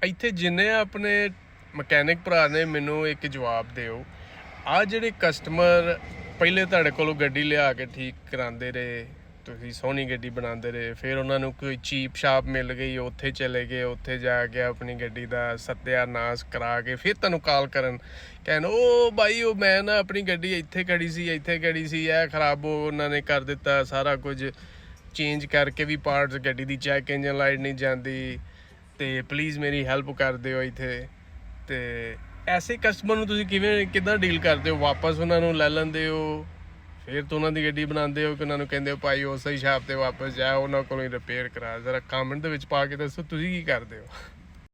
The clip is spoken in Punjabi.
ਇੱਥੇ ਜਿੰਨੇ ਆਪਣੇ ਮਕੈਨਿਕ ਭਰਾ ਨੇ ਮੈਨੂੰ ਇੱਕ ਜਵਾਬ ਦਿਓ, ਆਹ ਜਿਹੜੇ ਕਸਟਮਰ ਪਹਿਲੇ ਤੁਹਾਡੇ ਕੋਲੋਂ ਗੱਡੀ ਲਿਆ ਕੇ ਠੀਕ ਕਰਾਉਂਦੇ ਰਹੇ, ਤੁਸੀਂ ਸੋਹਣੀ ਗੱਡੀ ਬਣਾਉਂਦੇ ਰਹੇ, ਫਿਰ ਉਹਨਾਂ ਨੂੰ ਕੋਈ ਚੀਪ ਸ਼ਾਪ ਮਿਲ ਗਈ, ਉੱਥੇ ਚਲੇ ਗਏ, ਉੱਥੇ ਜਾ ਕੇ ਆਪਣੀ ਗੱਡੀ ਦਾ ਸੱਤਿਆਨਾਸ਼ ਕਰਾ ਕੇ ਫਿਰ ਤੁਹਾਨੂੰ ਕਾਲ ਕਰਨ, ਕਹਿਣ ਉਹ ਬਾਈ ਉਹ ਮੈਂ ਨਾ ਆਪਣੀ ਗੱਡੀ ਇੱਥੇ ਖੜੀ ਸੀ ਇਹ ਖਰਾਬ ਉਹਨਾਂ ਨੇ ਕਰ ਦਿੱਤਾ, ਸਾਰਾ ਕੁਝ ਚੇਂਜ ਕਰਕੇ ਵੀ ਪਾਰਟਸ, ਗੱਡੀ ਦੀ ਚੈੱਕ ਇੰਜਨ ਲਾਈਟ ਨਹੀਂ ਜਾਂਦੀ, ਅਤੇ ਪਲੀਜ਼ ਮੇਰੀ ਹੈਲਪ ਕਰ ਦਿਓ ਇੱਥੇ। ਅਤੇ ਐਸੇ ਕਸਟਮਰ ਨੂੰ ਤੁਸੀਂ ਕਿੱਦਾਂ ਡੀਲ ਕਰਦੇ ਹੋ? ਵਾਪਸ ਉਹਨਾਂ ਨੂੰ ਲੈ ਲੈਂਦੇ ਹੋ, ਫਿਰ ਤੋਂ ਉਹਨਾਂ ਦੀ ਗੱਡੀ ਬਣਾਉਂਦੇ ਹੋ ਕਿ ਉਹਨਾਂ ਨੂੰ ਕਹਿੰਦੇ ਹੋ ਭਾਈ ਉਸੇ ਹੀ ਸ਼ਾਪ 'ਤੇ ਵਾਪਸ ਜਾ, ਉਹਨਾਂ ਕੋਲੋਂ ਹੀ ਰਿਪੇਅਰ ਕਰਾ? ਜ਼ਰਾ ਕਮੈਂਟ ਦੇ ਵਿੱਚ ਪਾ ਕੇ ਦੱਸੋ ਤੁਸੀਂ ਕੀ ਕਰਦੇ ਹੋ।